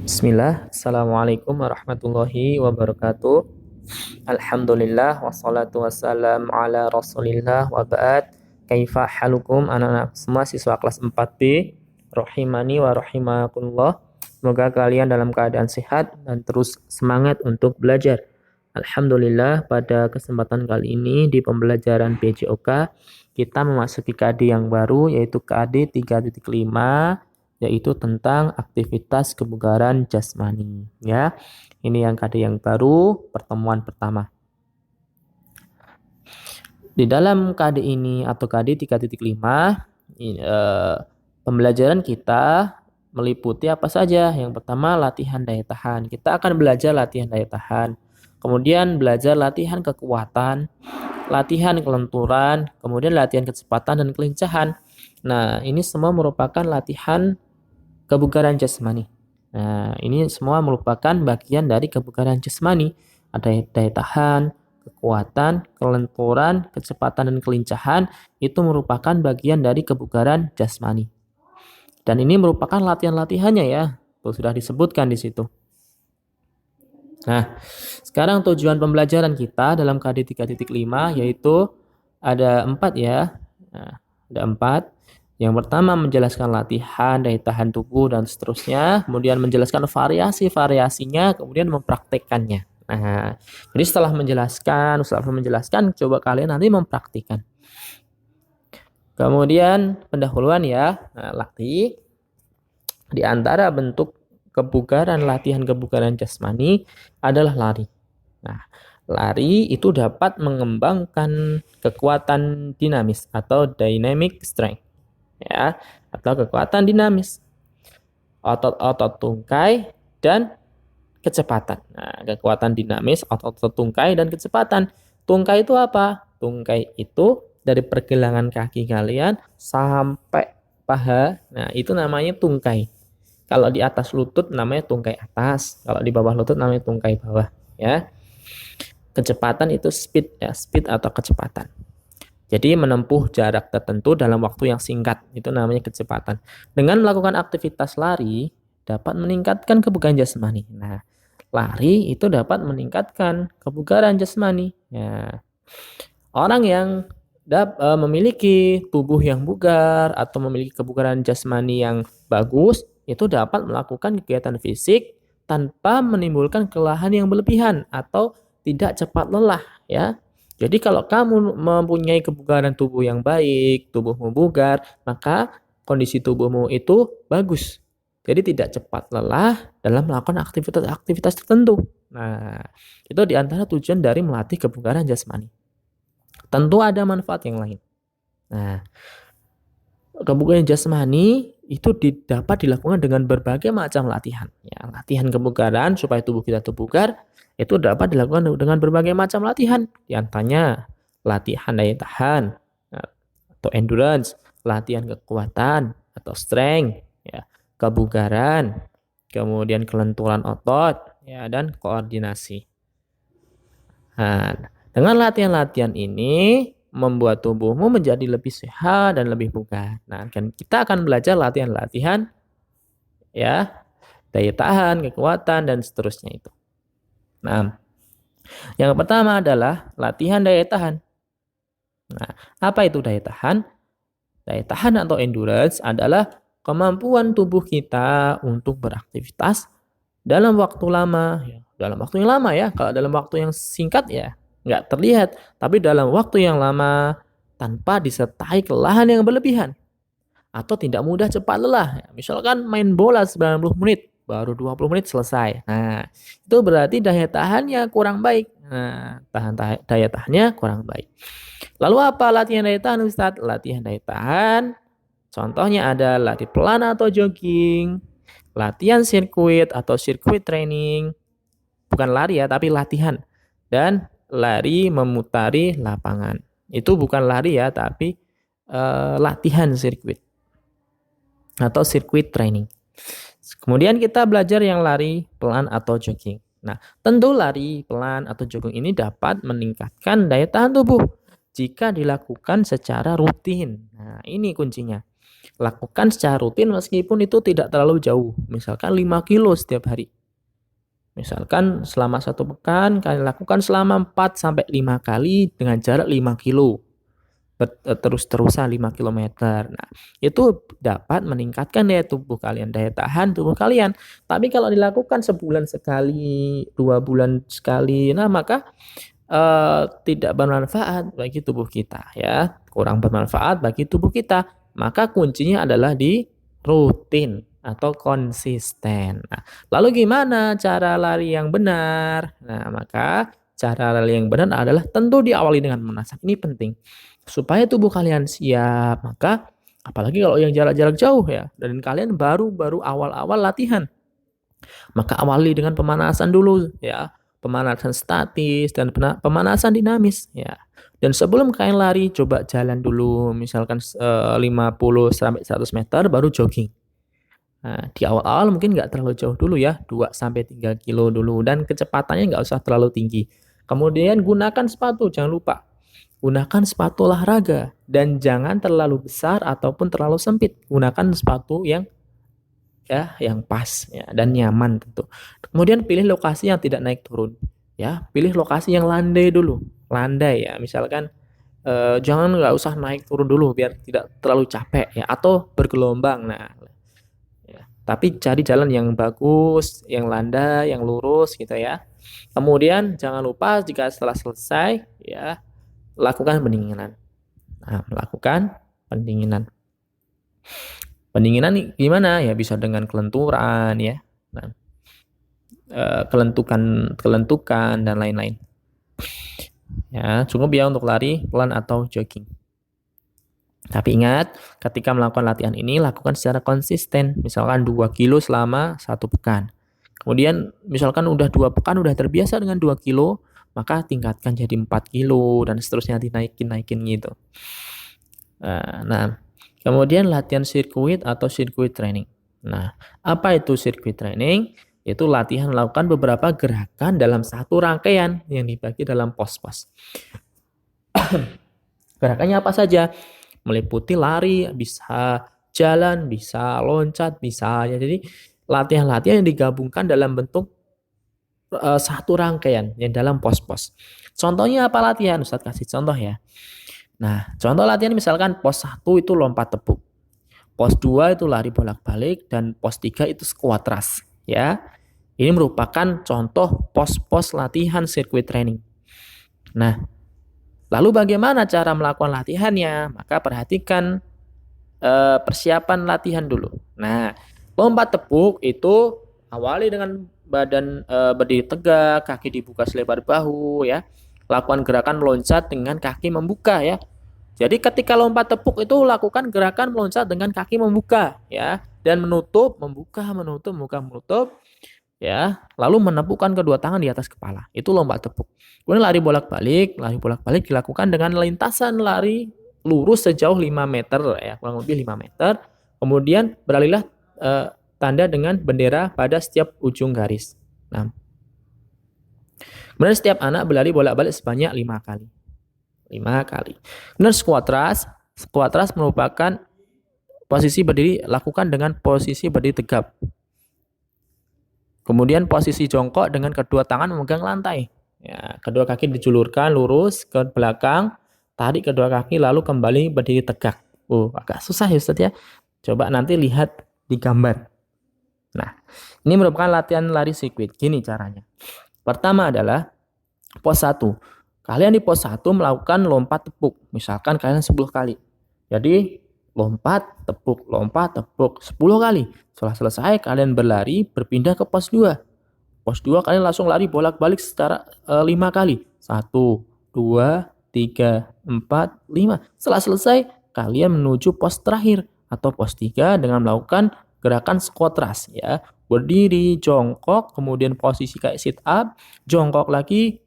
Bismillah, Assalamualaikum warahmatullahi wabarakatuh. Alhamdulillah, wassalatu wassalam ala rasulillah wa ba'd. Kaifa halukum anak-anak semua siswa kelas 4B, rahimani wa rahimakumullah. Semoga kalian dalam keadaan sehat dan terus semangat untuk belajar. Alhamdulillah, pada kesempatan kali ini di pembelajaran PJOK kita memasuki KD yang baru, yaitu KD 3.5, yaitu tentang aktivitas kebugaran jasmani, ya. Ini yang KD yang baru, pertemuan pertama. Di dalam KD ini atau KD 3.5, pembelajaran kita meliputi apa saja? Yang pertama, latihan daya tahan. Kita akan belajar latihan daya tahan. Kemudian belajar latihan kekuatan, latihan kelenturan, kemudian latihan kecepatan dan kelincahan. Nah, ini semua merupakan latihan kebugaran jasmani. Nah, ini semua merupakan bagian dari kebugaran jasmani. Ada daya tahan, kekuatan, kelenturan, kecepatan, dan kelincahan. Itu merupakan bagian dari kebugaran jasmani. Dan ini merupakan latihan-latihannya ya. Tuh, sudah disebutkan di situ. Nah, sekarang tujuan pembelajaran kita dalam KD 3.5 yaitu ada 4 ya. Nah, ada 4. Yang pertama menjelaskan latihan, daya tahan tubuh, dan seterusnya. Kemudian menjelaskan variasi-variasinya, kemudian mempraktekkannya. Nah, jadi setelah menjelaskan, coba kalian nanti mempraktikkan. Kemudian pendahuluan ya, latih. Di antara bentuk latihan kebugaran jasmani adalah lari. Nah, lari itu dapat mengembangkan kekuatan dinamis atau dynamic strength. Ya, atau kekuatan dinamis, otot-otot tungkai dan kecepatan. Nah, kekuatan dinamis, otot-otot tungkai dan kecepatan. Tungkai itu apa? Tungkai itu dari pergelangan kaki kalian sampai paha. Nah, itu namanya tungkai. Kalau di atas lutut namanya tungkai atas, kalau di bawah lutut namanya tungkai bawah, ya. Kecepatan itu speed ya, speed atau kecepatan. Jadi menempuh jarak tertentu dalam waktu yang singkat, itu namanya kecepatan. Dengan melakukan aktivitas lari, dapat meningkatkan kebugaran jasmani. Nah, lari itu dapat meningkatkan kebugaran jasmani. Ya. Orang yang memiliki tubuh yang bugar atau memiliki kebugaran jasmani yang bagus, itu dapat melakukan kegiatan fisik tanpa menimbulkan kelelahan yang berlebihan atau tidak cepat lelah, ya. Jadi kalau kamu mempunyai kebugaran tubuh yang baik, tubuhmu bugar, maka kondisi tubuhmu itu bagus. Jadi tidak cepat lelah dalam melakukan aktivitas-aktivitas tertentu. Nah, itu diantara tujuan dari melatih kebugaran jasmani. Tentu ada manfaat yang lain. Nah, kebugaran jasmani itu dapat dilakukan dengan berbagai macam latihan. Ya, latihan kebugaran supaya tubuh kita bugar itu dapat dilakukan dengan berbagai macam latihan. Di antaranya latihan daya tahan atau endurance, latihan kekuatan atau strength, ya, kebugaran, kemudian kelenturan otot, ya, dan koordinasi. Nah, dengan latihan-latihan ini membuat tubuhmu menjadi lebih sehat dan lebih bugar. Nah, kita akan belajar latihan-latihan ya, daya tahan, kekuatan, dan seterusnya itu. Nah, yang pertama adalah latihan daya tahan. Nah, apa itu daya tahan? Daya tahan atau endurance adalah kemampuan tubuh kita untuk beraktivitas dalam waktu lama. Dalam waktu yang lama ya, kalau dalam waktu yang singkat ya nggak terlihat. Tapi dalam waktu yang lama tanpa disertai kelelahan yang berlebihan. Atau tidak mudah cepat lelah. Misalkan main bola 90 menit, baru 20 menit selesai. Nah, itu berarti daya tahannya kurang baik. Nah, daya tahannya kurang baik. Lalu apa latihan daya tahan, Ustadz? Latihan daya tahan, contohnya ada latih pelan atau jogging, latihan sirkuit atau sirkuit training, bukan lari ya, tapi latihan. Dan lari memutari lapangan. Itu bukan lari ya, tapi latihan sirkuit atau sirkuit training. Kemudian kita belajar yang lari pelan atau jogging. Nah, tentu lari pelan atau jogging ini dapat meningkatkan daya tahan tubuh jika dilakukan secara rutin. Nah, ini kuncinya. Lakukan secara rutin meskipun itu tidak terlalu jauh. Misalkan 5 kilo setiap hari. Misalkan selama 1 pekan, kalian lakukan selama 4-5 kali dengan jarak 5 kilo. Terus-terusan 5 kilometer. Nah, itu dapat meningkatkan daya tubuh kalian, daya tahan tubuh kalian. Tapi kalau dilakukan sebulan sekali, 2 bulan sekali, nah maka tidak bermanfaat bagi tubuh kita ya, kurang bermanfaat bagi tubuh kita. Maka kuncinya adalah di rutin atau konsisten. Nah, lalu gimana cara lari yang benar? Nah, maka cara lari yang benar adalah tentu diawali dengan memasak. Ini penting. Supaya tubuh kalian siap, maka apalagi kalau yang jarak-jarak jauh ya, dan kalian baru awal-awal latihan. Maka awali dengan pemanasan dulu ya, pemanasan statis dan pemanasan dinamis ya. Dan sebelum kalian lari coba jalan dulu misalkan 50 sampai 100 meter baru jogging. Nah, di awal-awal mungkin nggak terlalu jauh dulu ya, 2 sampai 3 kilo dulu dan kecepatannya nggak usah terlalu tinggi. Kemudian gunakan sepatu, jangan lupa. Gunakan sepatu olahraga dan jangan terlalu besar ataupun terlalu sempit. Gunakan sepatu yang pas ya dan nyaman tentu. Kemudian pilih lokasi yang tidak naik turun ya, pilih lokasi yang landai dulu. Landai ya, misalkan jangan nggak usah naik turun dulu biar tidak terlalu capek ya atau bergelombang. Nah, ya, tapi cari jalan yang bagus, yang landai, yang lurus gitu ya. Kemudian jangan lupa jika setelah selesai ya lakukan pendinginan. Nah, melakukan pendinginan. Pendinginan gimana? Ya bisa dengan kelenturan ya. Nah, kelentukan dan lain-lain. Ya, cukup ya untuk lari pelan atau jogging. Tapi ingat, ketika melakukan latihan ini lakukan secara konsisten. Misalkan 2 kilo selama 1 pekan. Kemudian misalkan udah 2 pekan udah terbiasa dengan 2 kilo, maka tingkatkan jadi 4 kilo dan seterusnya dinaikin gitu. Nah, kemudian latihan sirkuit atau sirkuit training. Nah, apa itu sirkuit training? Itu latihan melakukan beberapa gerakan dalam satu rangkaian yang dibagi dalam pos-pos. Gerakannya apa saja? Meliputi lari, bisa jalan, bisa loncat, bisa ya. Jadi latihan-latihan yang digabungkan dalam bentuk satu rangkaian yang dalam pos-pos. Contohnya apa latihan? Ustadz kasih contoh ya. Nah, contoh latihan misalkan pos 1 itu lompat tepuk. Pos 2 itu lari bolak-balik dan pos 3 itu squat thrust, ya. Ini merupakan contoh pos-pos latihan sirkuit training. Nah, lalu bagaimana cara melakukan latihannya? Maka perhatikan persiapan latihan dulu. Nah, lompat tepuk itu awali dengan badan berdiri tegak, kaki dibuka selebar bahu ya. Lakukan gerakan meloncat dengan kaki membuka ya. Jadi ketika lompat tepuk itu lakukan gerakan meloncat dengan kaki membuka ya dan menutup, membuka, menutup ya. Lalu menepukkan kedua tangan di atas kepala. Itu lompat tepuk. Kemudian lari bolak-balik dilakukan dengan lintasan lari lurus sejauh 5 meter ya, kurang lebih 5 meter. Kemudian beralihlah tanda dengan bendera pada setiap ujung garis. Nah, kemudian setiap anak berlari bolak-balik sebanyak 5 kali. 5 kali. Kemudian squat thrust merupakan posisi berdiri, lakukan dengan posisi berdiri tegap. Kemudian posisi jongkok dengan kedua tangan memegang lantai. Ya, kedua kaki dijulurkan lurus ke belakang, tarik kedua kaki lalu kembali berdiri tegak. Agak susah ya Ustaz ya. Coba nanti lihat di gambar. Nah, ini merupakan latihan lari sirkuit. Gini caranya. Pertama adalah pos 1. Kalian di pos 1 melakukan lompat tepuk. Misalkan kalian 10 kali. Jadi lompat tepuk 10 kali. Setelah selesai kalian berlari berpindah ke pos 2. Pos 2 kalian langsung lari bolak-balik secara 5 kali. 1, 2, 3, 4, 5. Setelah selesai kalian menuju pos terakhir atau pos 3 dengan melakukan gerakan squat thrust ya. Berdiri, jongkok, kemudian posisi kayak sit up, jongkok lagi,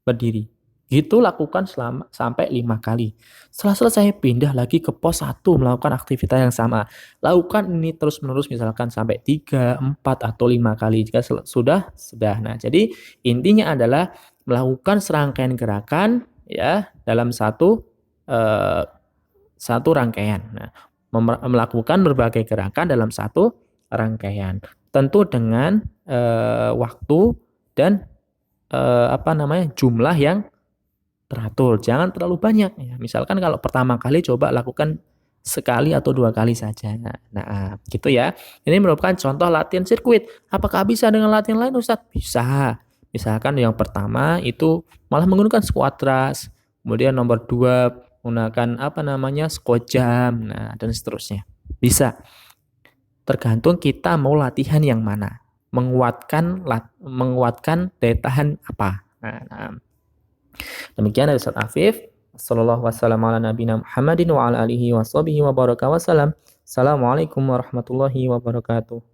berdiri. Gitu lakukan sampai 5 kali. Setelah selesai pindah lagi ke pos 1 melakukan aktivitas yang sama. Lakukan ini terus-menerus misalkan sampai 3, 4 atau 5 kali. Jika sudah. Nah, jadi intinya adalah melakukan serangkaian gerakan ya dalam satu rangkaian. Nah, melakukan berbagai gerakan dalam satu rangkaian. Tentu dengan waktu dan jumlah yang teratur. Jangan terlalu banyak ya. Misalkan kalau pertama kali coba lakukan sekali atau 2 kali saja. Nah, gitu ya. Ini merupakan contoh latihan sirkuit. Apakah bisa dengan latihan lain, Ustadz? Bisa. Misalkan yang pertama itu malah menggunakan squat thrust. Kemudian nomor 2 menggunakan squat jump. Nah, dan seterusnya. Bisa. Tergantung kita mau latihan yang mana. Menguatkan daya tahan apa. Nah, demikian dari Ustaz Afif. Sallallahu wasallam ala nabiyina Muhammadin wa ala alihi wa sahbihi wa baraka wasallam. Assalamualaikum warahmatullahi wabarakatuh.